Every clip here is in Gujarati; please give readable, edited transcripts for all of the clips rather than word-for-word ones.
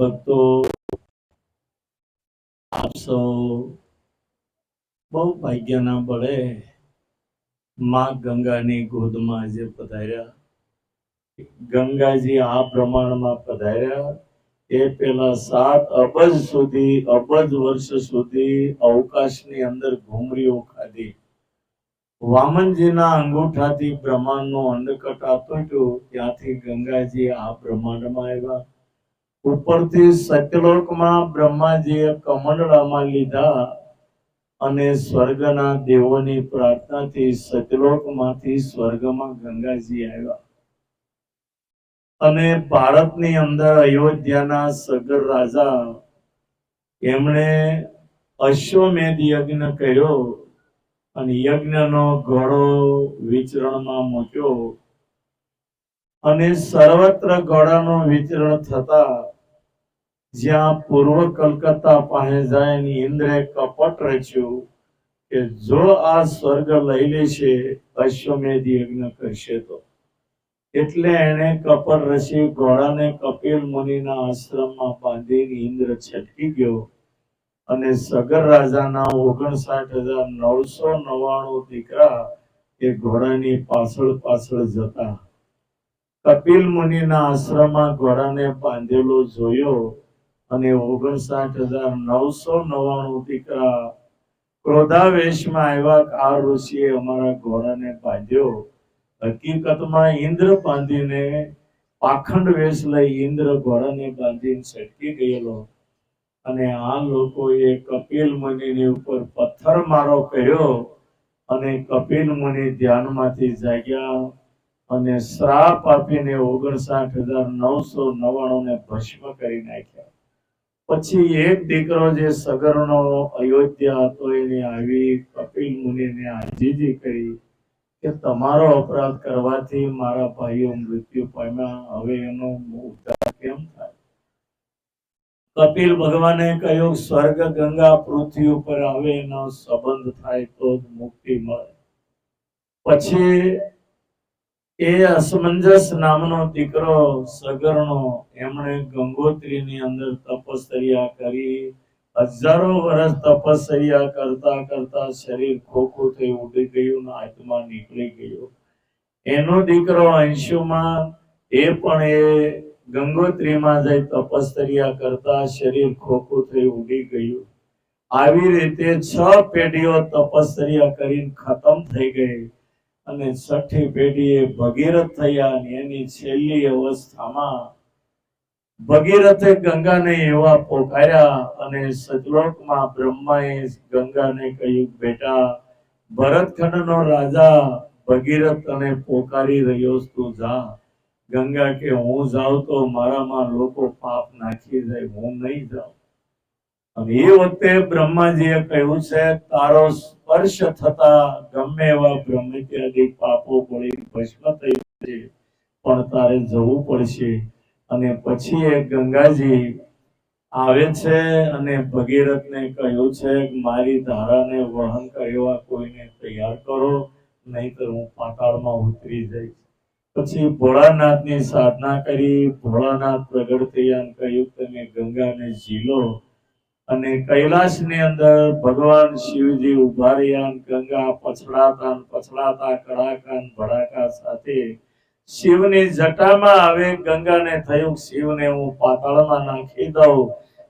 ભક્તો, આપ સૌ બહુ ભાગ્યના બળે માં ગંગાની ગોદમાં આજે પધાર્યા. ગંગાજી આ પ્રમાણમાં પધાર્યા એ પેલા 7 અબજ સુધી, અબજ વર્ષ સુધી અવકાશની અંદર ઘૂમરીઓ ખાધી. વામનજીના અંગૂઠાથી બ્રહ્માંડનો અંડકટ તૂટ્યો, ત્યાંથી ગંગાજી આ બ્રહ્માંડમાં આવ્યા. ઉપરથી સત્યલોકમાં બ્રહ્માજીએ કમંડળામાં લીધા અને સ્વર્ગના દેવોની પ્રાર્થનાથી સત્યલોકમાંથી સ્વર્ગમાં ગંગાજી આવ્યા. અને ભારતની અંદર અયોધ્યાના સગર રાજા એમણે અશ્વમેધ યજ્ઞ કર્યો અને યજ્ઞનો ઘોડો વિચરણમાં મૂક્યો અને સર્વત્ર ઘોડાનું વિચરણ થતા જ્યાં પૂર્વ કલકત્તા પાસે જાય ઇન્દ્રે કપટ રચ્યું કે જો આ સ્વર્ગ લઈ લેશે અશ્વમેધ યજ્ઞ કરશે તો. એટલે એને કપટ રચી ઘોડાને કપિલ મુનિના આશ્રમમાં બાંધીને ઇન્દ્ર છટકી ગયો અને સગર રાજાના 59,999 દીકરા એ ઘોડાની પાછળ પાછળ જતા કપિલ મુનિના આશ્રમમાં ઘોડાને બાંધેલો જોયો અને 59,999 દીકરા ક્રોધાવેશમાં આવ્યા. આ ઋષિએ અમારા ઘોડાને બાંધ્યો. હકીકતમાં ઇન્દ્ર બાંધીને પાખંડ વેશ લઈ ઇન્દ્ર ઘોડાને બાંધીને છટકી ગયેલો અને આ લોકોએ કપિલ મુનિની ઉપર પથ્થર મારો કર્યો અને કપિલ મુનિ ધ્યાનમાંથી જાગ્યા અને શ્રાપ આપીને 59,999 ને ભસ્મ કરી નાખ્યા. પછી એક દીકરો જે સગરનો અયોધ્યા હતો એને આવી કપિલ મુનિને આજીજી કરી કે તમારો અપરાધ કરવાથી મારા ભાઈઓ મૃત્યુ પામ્યા, હવે એનો ઉદ્ધાર કેમ થાય? કપિલ ભગવાને કહ્યું સ્વર્ગ ગંગા પૃથ્વી ઉપર આવે એનો સંબંધ થાય તો જ મુક્તિ મળે. પછી એ અસમંજસ નામનો દીકરો સગરનો એમણે ગંગોત્રીની અંદર તપશ્ચર્યા કરી. હજારો વર્ષ તપશ્ચર્યા કરતા કરતા શરીર ખોખું થઈ ઉડી ગયું ને આત્મા નીકળી ગયો. એનો દીકરો અંશુમાં એ પણ એ ગંગોત્રીમાં જઈ તપશ્ચર્યા કરતા શરીર ખોખું થઈ ઉડી ગયું. આવી રીતે 6 પેઢીઓ તપશ્ચર્યા કરીને ખતમ થઈ ગઈ અને 6ઠી પેઢીએ ભગીરથ થયા અને એની છેલ્લી અવસ્થામાં ભગીરથે ગંગાને એવા પોકાર્યા અને સતલોકમાં બ્રહ્માએ ગંગાને કહ્યું બેટા ભરતખંડનો રાજા ભગીરથ તને પોકારી રહ્યો તું જા. ગંગા કે હું જાઉં તો મારામાં લોકો પાપ નાખી જાય, હું નહીં જાઉં. અને એ વખતે બ્રહ્માજીએ કહ્યું છે તારો સ્પર્શ થતા ગમે એવા બ્રહ્મત્યાદી પાપો પડી ભસ્મ થઈ જશે પણ તારે જવું પડશે. અને પછી એ ગંગાજી આવે છે અને ભગીરથને કહ્યું છે મારી ધારાને વહન કરવા કોઈને તૈયાર કરો નહીતર હું પાતાળમાં ઉતરી જઈશ. પછી ભોળાનાથની સાધના કરી. ભોળાનાથ પ્રગટ થયા અને કહ્યું તમે ગંગાને ઝીલો અને કૈલાસની અંદર ભગવાન શિવજી ઉભા રહ્યા. ગંગા પછડાતા કડાકા ભડાકા સાથે શિવની જટામાં આવે. ગંગાને થયું શિવને હું પાતાળમાં નાખી દઉં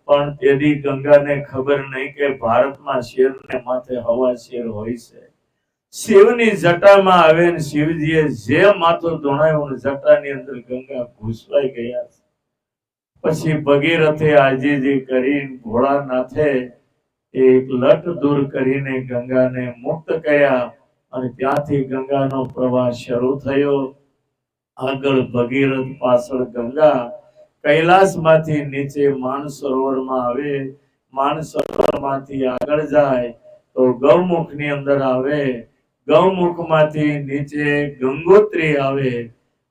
પણ તેથી ગંગાને ખબર નહીં કે ભારતમાં શેરને માથે હવા શેર હોય છે. શિવની જટામાં આવે ને શિવજીએ જે માથું ધોણાયું જટાની અંદર ગંગા ઘૂસવાઈ ગયા. પછી ભગીરથે આજીજી કરી ભોળાનાથે એક લટ દૂર કરીને ગંગાને મુક્ત કર્યા અને ત્યાંથી ગંગાનો પ્રવાહ શરૂ થયો. આગળ ભગીરથ પાછળ ગંગા કૈલાસમાંથી નીચે માનસરોવરમાં આવે. માનસરોવરમાંથી આગળ જાય તો ગૌમુખની અંદર આવે. ગૌમુખમાંથી નીચે ગંગોત્રી આવે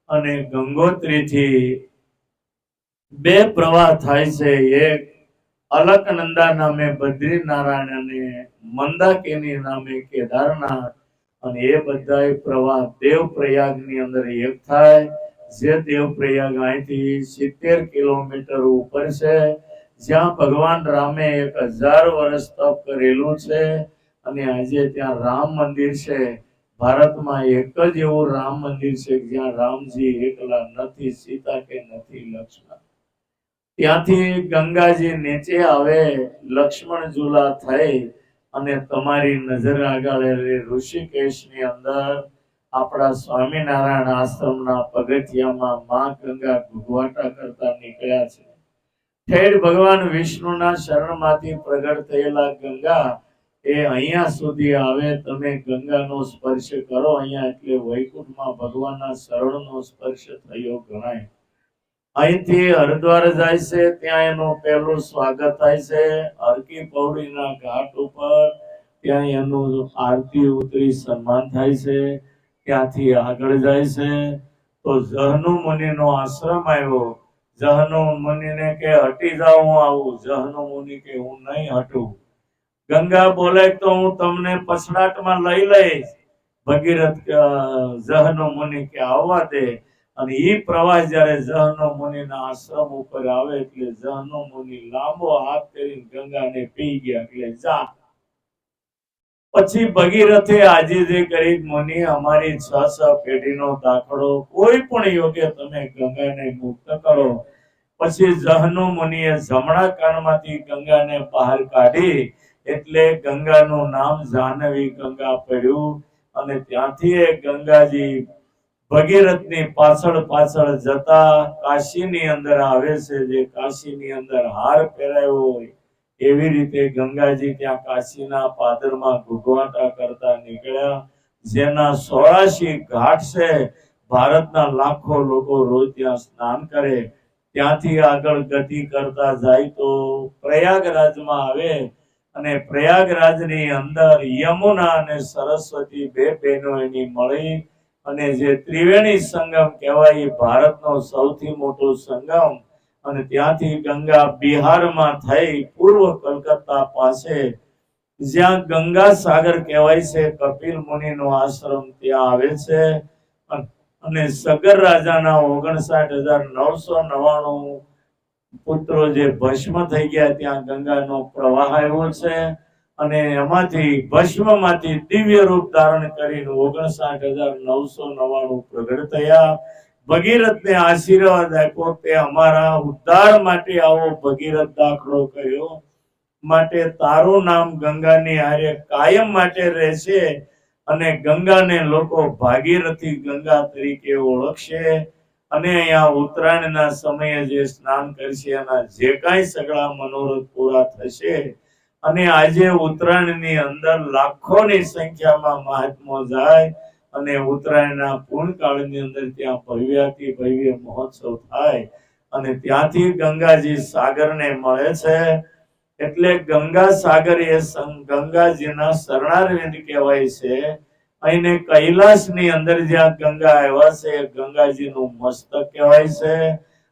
અને ગંગોત્રીથી 2 પ્રવાહ થાય છે. એક અલકનંદા નામે બદ્રીનારાયણ અને મંદાકિની નામે કેદારનાથ અને એ બધા પ્રવાહ દેવપ્રયાગની અંદર એક થાય. જે દેવપ્રયાગ અહીંથી 70 કિલોમીટર ઉપર છે, જ્યાં ભગવાન રામે 1000 વર્ષ તપ કરેલું છે, અને આજે ત્યાં રામ મંદિર છે. ભારતમાં એક જ એવું રામ મંદિર છે જ્યાં રામજી એકલા નથી, સીતા કે નથી લક્ષ્મણ. ત્યાંથી ગંગાજી નીચે આવે, લક્ષ્મણ ઝૂલા થઈ અને તમારી નજર આગળ ઋષિકેશની અંદર આપણા સ્વામિનારાયણ આશ્રમના પગથિયામાં માં ગંગા ભગવાટા કરતા નીકળ્યા છે. ઠેર ભગવાન વિષ્ણુના શરણમાંથી પ્રગટ થયેલા ગંગા એ અહીંયા સુધી આવે. તમે ગંગાનો સ્પર્શ કરો અહીંયા એટલે વૈકુંઠમાં ભગવાનના શરણનો સ્પર્શ થયો ગણાય. અહીંથી હરિદ્વાર જાય છે, ત્યાં એનું પહેલું સ્વાગત થાય છે. હરકી પૌડીના ઘાટ ઉપર ત્યાં એનું આરતી ઉતરી સન્માન થાય છે. ત્યાંથી આગળ જાય છે તો જહનુ મુનિનો આશ્રમ આવ્યો. જહનુ મુનિને કે હટી જાઓ, હું આવું. જહનુ મુનિ કે હું નહીં હટું. ગંગા બોલે તો હું તમને પછડાટમાં લઈ લઈશ. ભગીરથ જહનુ મુનિ કે આવવા દે. અને એ પ્રવાસ જયારે જહનુ મુનિના આશ્રમ ઉપર આવે એટલે જહનુ મુનિ લાંબો હાથ કરીને ગંગાને પી ગયા. એટલે જા. પછી ભગીરથે આજીજી કરી, મુનિ અમારી 6 પેઢીનો દાખલો કોઈ પણ યોગે તમે ગંગાને મુક્ત કરો. પછી જહનુ મુનિએ જમણા કાનમાંથી ગંગાને બહાર કાઢી એટલે ગંગાનું નામ જાહ્નવી ગંગા પડ્યું. અને ત્યાંથી ગંગાજી ભગીરથની પાછળ પાછળ જતા કાશીની અંદર આવે છે. જે કાશીની અંદર હાર પહેરાયો હોય એવી રીતે ગંગાજી ત્યાં કાશીના પાદરમાં ઘૂઘવાટા કરતા નીકળ્યા. જેના 84 ઘાટ છે. ભારતના લાખો લોકો રોજ ત્યાં સ્નાન કરે. ત્યાંથી આગળ ગતિ કરતા જાય તો પ્રયાગરાજમાં આવે. અને પ્રયાગરાજની અંદર યમુના અને સરસ્વતી બે બહેનો એની મળી અને જે ત્રિવેણી સંગમ કહેવાય, ભારતનો સૌથી મોટો સંગમ. અને ત્યાંથી ગંગા બિહારમાં થઈ પૂર્વ કલકત્તા પાસે જ્યાં ગંગા સાગર કહેવાય છે, કપિલ મુનિનો આશ્રમ ત્યાં આવે છે. અને સગર રાજાના 59,999 પુત્રો જે ભસ્મ થઈ ગયા ત્યાં ગંગાનો પ્રવાહ આવ્યો છે. અને એમાંથી ભસ્મમાંથી દિવ્ય રૂપ ધારણ કરીને 59,999 પ્રગટ થયા. ભગીરથને આશીર્વાદ આપ્યો કે અમારા ઉદ્ધાર માટે આવો ભગીરથ દાખલો કર્યો, માટે તારું નામ ગંગાની હારે કાયમ માટે રહેશે. અને ગંગાને લોકો ભાગીરથી ગંગા તરીકે ઓળખશે. અને અહીંયા ઉત્તરાયણના સમયે જે સ્નાન કરશે એના જે કાંઈ સગળા મનોરથ પૂરા થશે. અને આજે ઉત્તરાયણની અંદર લાખોની સંખ્યામાં મહાત્મો જાય અને ઉત્તરાયણના પૂર્ણકાળની અંદર ત્યાં ભવ્યાતિ ભવ્ય મહોત્સવ થાય. અને ત્યાંથી ગંગાજી સાગરને મળે છે. એટલે ગંગા સાગર એ ગંગાજીના શરણારવિંદ કહેવાય છે. અહીંને કૈલાસની અંદર જ્યાં ગંગા આવ્યા છે ગંગાજીનું મસ્તક કહેવાય છે.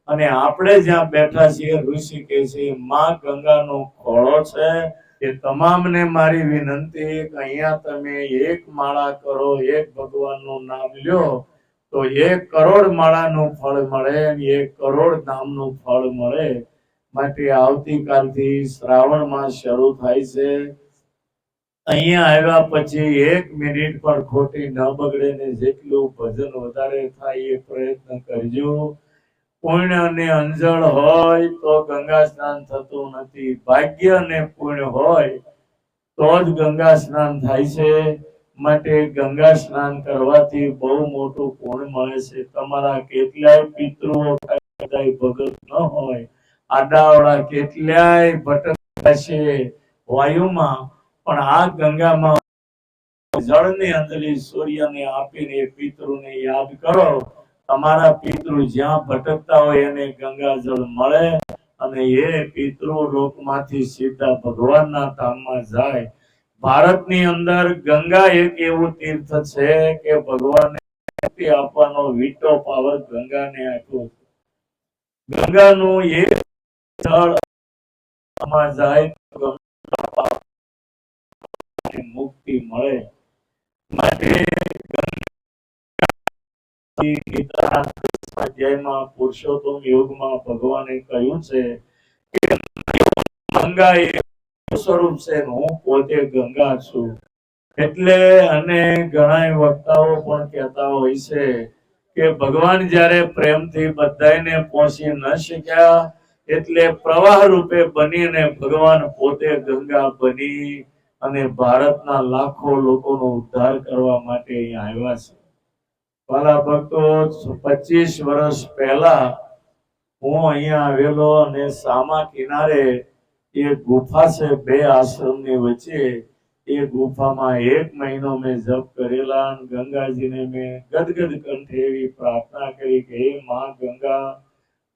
અને આપણે જ્યાં બેઠા છીએ ઋષિકેશ માં ગંગાનો ખોળો છે. એ તમામને મારી વિનંતી કે અહીંયા તમે એક માળા કરો, એક ભગવાનનું નામ લ્યો તો 1 કરોડ માળાનું ફળ મળે, 1 કરોડ નામનું ફળ મળે. માટે આવતીકાલથી શ્રાવણ માસ શરૂ થાય છે. અહીંયા આવ્યા પછી 1 મિનિટ પણ ખોટી ન બગડે ને જેટલું ભજન વધારે થાય એ પ્રયત્ન કરજો. પુણ્ય અને અંજળ હોય તો ગંગા સ્નાન થતું નથી. ભાગ્ય અને પુણ્ય હોય તો જ ગંગા સ્નાન થાય છે. માટે ગંગા સ્નાન કરવાથી બહુ મોટું પુણ્ય મળે છે. તમારા કેટલાય પિતૃઓ કદાચ ભગત ન હોય, આડાવડા કેટલાય ભટકતા છે વાયુમાં, પણ આ ગંગામાં જળની અંજલિ સૂર્યને આપીને પિતૃને યાદ કરો. તમારા પિતૃ જ્યાં ભટકતા હોય એને ગંગા જળ મળે અને એ પિતૃ લોકમાંથી સીધા ભગવાનના ધામમાં જાય. ભારતની અંદર ગંગા એક એવું તીર્થ છે કે ભગવાનને આપવાનો વિટો પાવર ગંગાને આપ્યો. ગંગાનું એક જળ જાય તો મુક્તિ મળે. માટે ગીતા અધ્યાયમાં પુરુષોત્તમ યોગમાં ભગવાને કહ્યું છે કે ગંગા એ સ્વરૂપ છે, હું પોતે ગંગા છું. એટલે અને ઘણા વક્તાઓ પણ કહેતા હોય છે કે ભગવાન જ્યારે પ્રેમથી બધાને પહોંચી ન શક્યા એટલે પ્રવાહ રૂપે બનીને ભગવાન પોતે ગંગા બની અને ભારતના લાખો લોકોનો ઉદ્ધાર કરવા માટે અહીં આવ્યા છે. વાલા ભક્તો, 25 વર્ષ પહેલા હું અહીંયા આવેલો અને સામા કિનારે એક ગુફા છે, બે આશ્રમની વચ્ચે. એ ગુફામાં 1 મહિનો મેં જપ કરેલા. ગંગાજીને મેં ગદગદ કંઠે એવી પ્રાર્થના કરી કે હે માં ગંગા,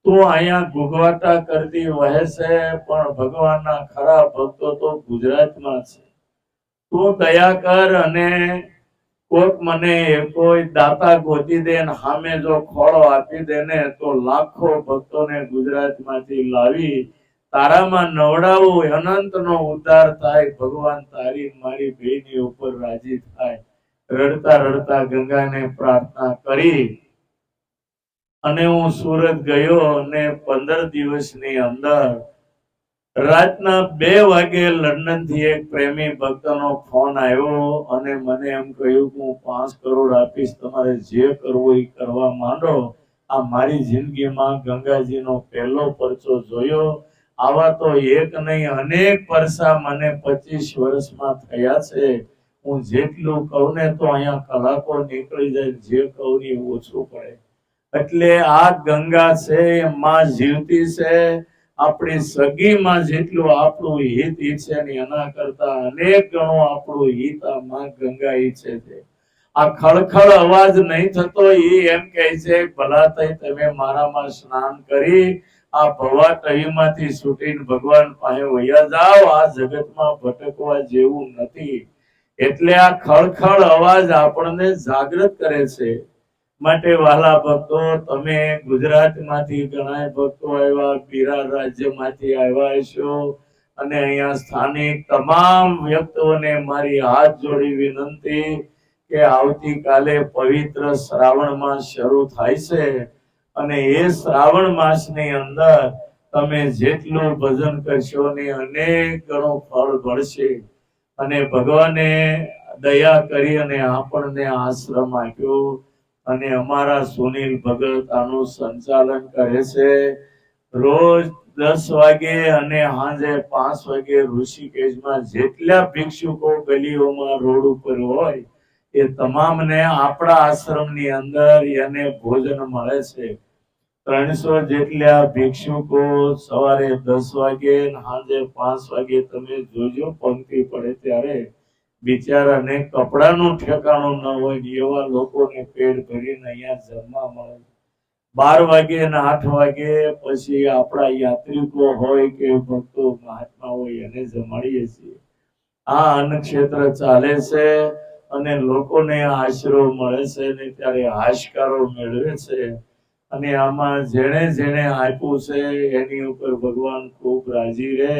તું અહીંયા ગુગવાટા કરતી વહે છે, પણ ભગવાનના ખરા ભક્તો તો ગુજરાતમાં છે. તું દયા કર અને કોક મને કોઈ દાતા ગોતી દે ને સામે જો ખોળો આપી દે ને તો લાખો ભક્તોને ગુજરાતમાંથી લાવી તારામાં નવડાવું, અનંત નો ઉદ્ધાર થાય, ભગવાન તારી મારી બેની ઉપર રાજી થાય. રડતા રડતા ગંગાને પ્રાર્થના કરી અને હું સુરત ગયો અને 15 દિવસની અંદર રાતના 2 વાગે લંડન થી એક પ્રેમી ભક્તનો ફોન આવ્યો અને મને એમ કહ્યું કે હું 5 કરોડ આપીશ, તમારે જે કરવું એ કરવા માંડો. આ મારી જિંદગીમાં ગંગાજીનો પહેલો પરચો જોયો. આવા તો એક નહીં અનેક પરસા મને 25 વર્ષમાં થયા છે. હું જેટલું કહું ને તો અહીંયા કલાકો નીકળી જાય, જે કહું ને ઓછું પડે. એટલે આ ગંગા છે એ માં જીવતી છે. આપણી સગીમાં જેટલું આપણું હિત ઈચ્છે ને એના કરતા અનેક ગણું આપણું હિત આ માં ગંગા ઈચ્છે છે. આ ખળખળ અવાજ નહીં થતો, એ એમ કહે છે ભલા થઈ તમે મારામાં સ્નાન કરી આ ભવા તહીમાંથી છૂટીને ભગવાન પાસે વયા જાઓ, આ જગતમાં ભટકવા જેવું નથી. એટલે આ ખળખળ અવાજ આપણને જાગૃત કરે છે. માટે વાલા ભક્તો, તમે ગુજરાતમાંથી ઘણા ભક્તો આવ્યા, બિહાર રાજ્યમાંથી આવ્યા છો અને અહીંયા સ્થાનિક તમામ વ્યક્તિઓને મારી હાથ જોડી વિનંતી કે આવતીકાલે પવિત્ર શ્રાવણ માસ શરૂ થાય છે અને એ શ્રાવણ માસની અંદર તમે જેટલું ભજન કરશો ને અનેક ગણું ફળ મળશે. અને ભગવાને દયા કરી અને આપણને આશ્રમ આપ્યો અને અમારા સુનિલ ભગત આનું સંચાલન કરે છે. રોજ 10 વાગે અને સાંજે 5 વાગે ઋષિકેશમાં જેટલા ભિક્ષુકો ગલીઓમાં રોડ ઉપર હોય એ તમામને આપણા આશ્રમની અંદર એને ભોજન મળે છે. 300 જેટલા ભિક્ષુકો સવારે 10 વાગે સાંજે 5 વાગે તમે જોજો પંક્તિ પડે ત્યારે બિચારાને કપડાનું ઠેકાણું ન હોય એવા લોકોને પેટ ભરીને અહીંયા જમવા મળે. 12 વાગે અને 8 વાગે પછી આપણા યાત્રિકો હોય કે ભક્તો મહાત્મા હોય એને જમાડીએ છીએ. આ અન્ન ક્ષેત્ર ચાલે છે અને લોકોને આશરો મળે છે ને ત્યારે હાશકારો મેળવે છે. અને આમાં જેણે જેણે આપ્યું છે એની ઉપર ભગવાન ખૂબ રાજી રહે.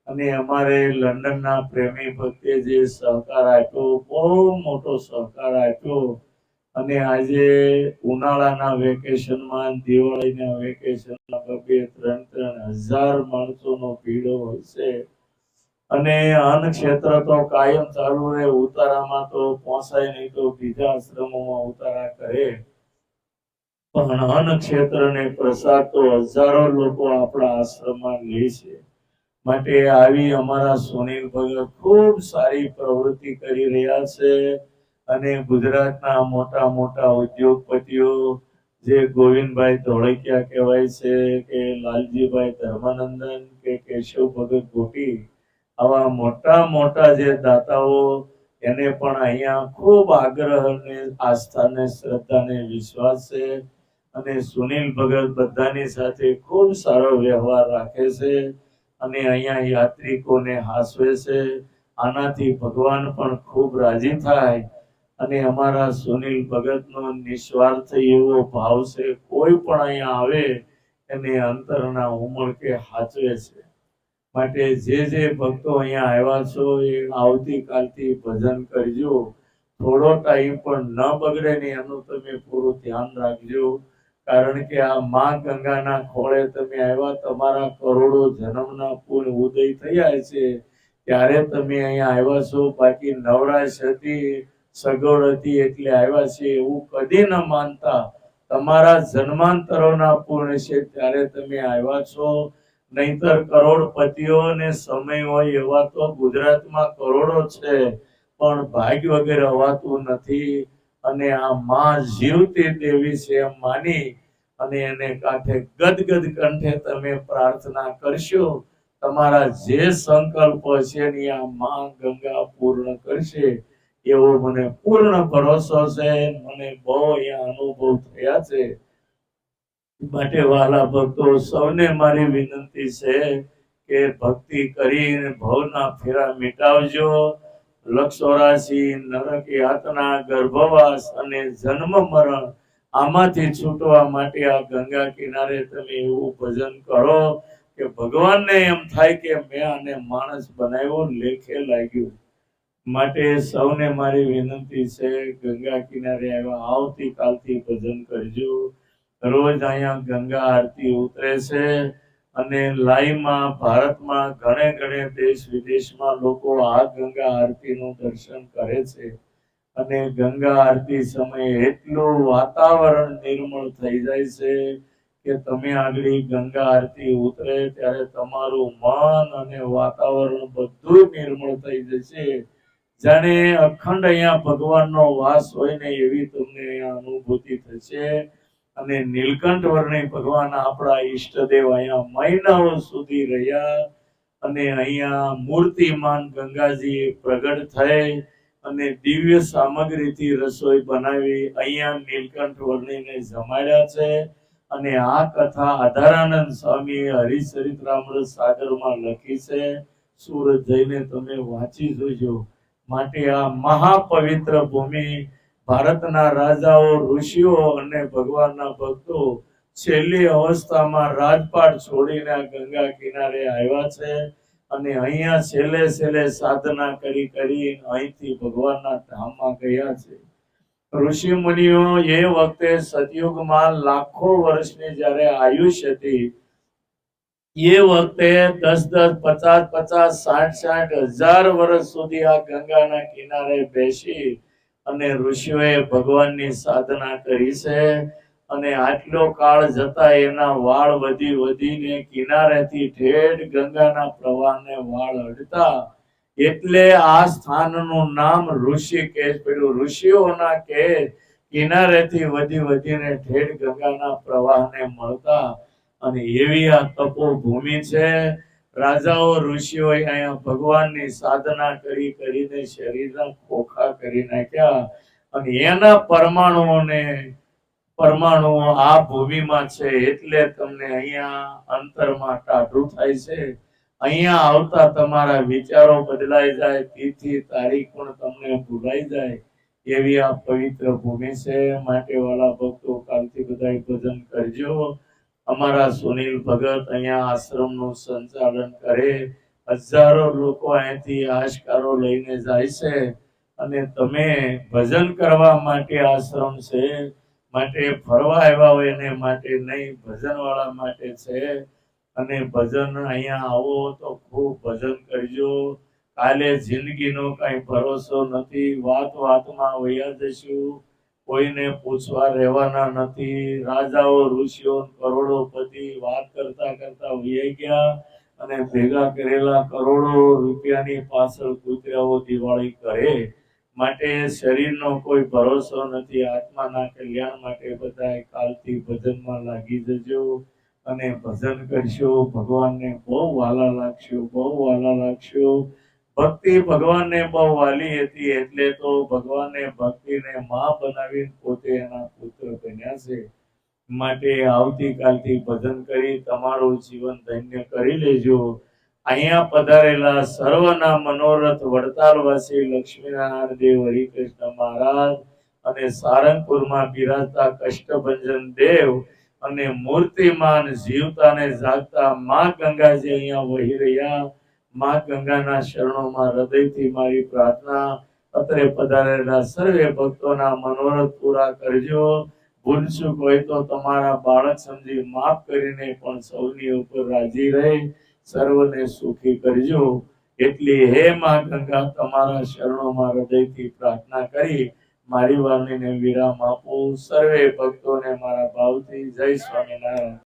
અને અમારે લંડનના પ્રેમી ભક્તે જે સહકાર આપ્યો, બહુ મોટો સહકાર આપ્યો. અને આજે ઉનાળાના વેકેશનમાં, દિવાળીના વેકેશનમાં 2-3 હજાર માણસોનો ભીડો હોય છે. અને અન્ન ક્ષેત્ર તો કાયમ ચાલુ રહે. ઉતારામાં તો પહોંચાય નહીં તો બીજા આશ્રમોમાં ઉતારા કરે, પણ અન્ન ક્ષેત્ર ને પ્રસાદ તો હજારો લોકો આપણા આશ્રમમાં લે છે. માટે આવી અમારા સુનિલ ભગત ખૂબ સારી પ્રવૃત્તિ કરી રહ્યા છે. અને ગુજરાતના મોટા મોટા ઉદ્યોગપતિઓ જે ગોવિંદભાઈ ધોળકિયા કહેવાય છે કે લાલજીભાઈ ધર્માનંદન કે કેશવ ભગત ગોટી, આવા મોટા મોટા જે દાતાઓ એને પણ અહીંયા ખૂબ આગ્રહ અને આસ્થા ને શ્રદ્ધા ને વિશ્વાસ છે. અને સુનિલ ભગત બધાની સાથે ખૂબ સારો વ્યવહાર રાખે છે અને અહીંયા યાત્રિકોને હાસવે છે. આનાથી ભગવાન પણ ખૂબ રાજી થાય. અને અમારા સુનિલ ભગતનો નિસ્વાર્થ એવો ભાવ છે, કોઈ પણ અહીંયા આવે એને અંતરના ઉમળકે હાચવે છે. માટે જે જે ભક્તો અહીંયા આવ્યા છો એ આવતીકાલથી ભજન કરજો. થોડો ટાઈમ પણ ન બગડે ને એનું તમે પૂરું ધ્યાન રાખજો. કારણ કે આ માં ગંગાના ખોળે તમે આવ્યા, તમારા કરોડો જન્મના પુણ્ય ઉદય થયા છે ત્યારે તમે અહીંયા આવ્યા છો. બાકી નવરાશ હતી, સગવડ હતી એટલે આવ્યા છે એવું કદી ન માનતા. તમારા જન્માંતરોના પુણ્ય છે ત્યારે તમે આવ્યા છો. નહીતર કરોડપતિઓને સમય હોય એવા તો ગુજરાતમાં કરોડો છે, પણ ભાગ્ય વગેરે અવાતું નથી. અને આ માં જીવતી દેવી છે એમ માની અને એને કાંઠે ગદગદ કંઠે તમે પ્રાર્થના કરશો, તમારા જે સંકલ્પ છે ને આ માં ગંગા પૂર્ણ કરશે એવો મને પૂર્ણ ભરોસો છે. મને બહુ અહીંયા અનુભવ થયા છે. માટે વાલા ભક્તો, સૌને મારી વિનંતી છે કે ભક્તિ કરીને ભવના ફેરા મિટાવજો. 184 નરક યાતના, ગર્ભવાસ અને જન્મ મરણ આમાંથી છૂટવા માટે આ ગંગા કિનારે તમે એવું ભજન કરો કે ભગવાનને એમ થાય કે મેં આને માણસ બનાવ્યો, લેખે લાગ્યું. માટે સૌને મારી વિનંતી છે, ગંગા કિનારે આવ્યા આવતીકાલથી ભજન કરજો. રોજ અહીંયા ગંગા આરતી ઉતરે છે અને લાઈવમાં ભારતમાં ઘણે દેશ વિદેશમાં લોકો આ ગંગા આરતીનું દર્શન કરે છે. અને ગંગા આરતી સમયે એટલું વાતાવરણ નિર્મળ થઈ જાય છે કે તમે આગળ ગંગા આરતી ઉતરે ત્યારે તમારું મન અને વાતાવરણ બધું નિર્મળ થઈ જશે. જાણે અખંડ અહીંયા ભગવાનનો વાસ હોય ને એવી તમને અહીંયા અનુભૂતિ થશે. અને નીલકંઠ વર્ણી ભગવાન આપણા ઈષ્ટદેવ અહીંયા મહિનાઓ સુધી રહ્યા અને અહીંયા મૂર્તિમાન ગંગાજી પ્રગટ થઈ અને દિવ્ય સામગ્રીથી રસોઈ બનાવી અહીંયા નીલકંઠ વર્ણીને જમાડ્યા છે. અને આ કથા આધારાનંદ સ્વામી હરિચરિત્રામૃત સાગરમાં લખી છે. સુરત જઈને તમે વાંચી જોજો. માટે આ મહાપવિત્ર ભૂમિ, ભારતના રાજાઓ, ઋષિઓ અને ભગવાનના ભક્તો છેલ્લી અવસ્થામાં રાજપાટ છોડીને ગંગા કિનારે આવ્યા છે અને અહીંયા છેલ્લે સાધના કરી અહીંથી ભગવાનના ધામમાં ગયા છે. ઋષિ મુનિઓ એ વખતે સતયુગમાં લાખો વર્ષની જ્યારે આયુષ્ય હતી એ વખતે 10-10, 50-50, 60-60 હજાર વર્ષ સુધી આ ગંગાના કિનારે બેસી અને ઋષિઓએ ભગવાનની સાધના કરી છે. અને આટલો કાળ જતા એના વાળ વધીને કિનારેથી ઠેઠ ગંગાના પ્રવાહને વાળ અડતા, એટલે આ સ્થાનનું નામ ઋષિકેશ પડ્યું. ઋષિઓના કે કિનારેથી વધીને ઠેઠ ગંગાના પ્રવાહને મળતા. અને એવી આ તપોભૂમિ છે. રાજાઓ, ઋષિઓ અહીંયા ભગવાનની સાધના કરીને શરીરના ખોખા કરી નાખ્યા અને એના પરમાણુઓ આ ભૂમિમાં છે. એટલે તમને અહીંયા અંતરમાં ટાઢું થાય છે. અહીંયા આવતા તમારા વિચારો બદલાઈ જાય, તિથિ તારીખ પણ તમને ભૂલાઈ જાય એવી આ પવિત્ર ભૂમિ છે. માટે વાલા ભક્તો, કાલથી બધા ભજન કરજો. અમારા સુનિલ ભગત અહીંયા આશ્રમનું સંચાલન કરે. હજારો લોકો અહીંથી આશકારો લઈને જાય છે અને તમે ભજન કરવા માટે આશ્રમ છે. માટે ફરવા આવ્યા હોય એને માટે નહીં, ભજન વાળા માટે છે. અને ભજન અહીંયા આવો તો ખૂબ ભજન કરજો. કાલે જિંદગીનો કઈ ભરોસો નથી. વાતમાં વયા જશું. કોઈને પૂછવા રહેવાના નથી. રાજાઓ, ઋષિઓ, કરોડોપતિ વાત કરતા વહી ગયા અને ભેગા કરેલા કરોડો રૂપિયાની પાછળ કૂતરાઓ દિવાળી કરે. માટે શરીરનો કોઈ ભરોસો નથી. આત્માના કલ્યાણ માટે બધા કાલથી ભજનમાં લાગી જજો અને ભજન કરશો. ભગવાનને બહુ વાલા લાગશો. ભક્તિ ભગવાનને બહુ વાલી હતી એટલે તો ભગવાને ભક્તિને માં બનાવી પોતે એના પુત્ર બન્યા છે. માટે આવતીકાલથી ભજન કરી તમારું જીવન ધન્ય કરી લેજો. અહીંયા પધારેલા સર્વના મનોરથ વડતાલવાસી લક્ષ્મીનારાયણ દેવ હરિકૃષ્ણ મહારાજ અને સારંગપુરમાં બિરાજતા કષ્ટભંજન દેવ અને મૂર્તિમાન જીવતા ને જાગતા માં ગંગાજી અહીંયા વહી રહ્યા. માં ગંગાના શરણોમાં હૃદયથી મારી પ્રાર્થના. અત્રે પધારેલા સર્વે ભક્તોના મનોરથ પૂરા કરજો. ભૂલચૂક હોય તો તમારા બાળક સમજી માફ કરીને પણ સૌની ઉપર રાજી રહે સર્વને સુખી કરજો. એટલી હે માં ગંગા તમારા શરણોમાં હૃદયથી પ્રાર્થના કરી મારી વાણીને વિરામ આપું. સર્વે ભક્તોને મારા ભાવથી જય સ્વામિનારાયણ.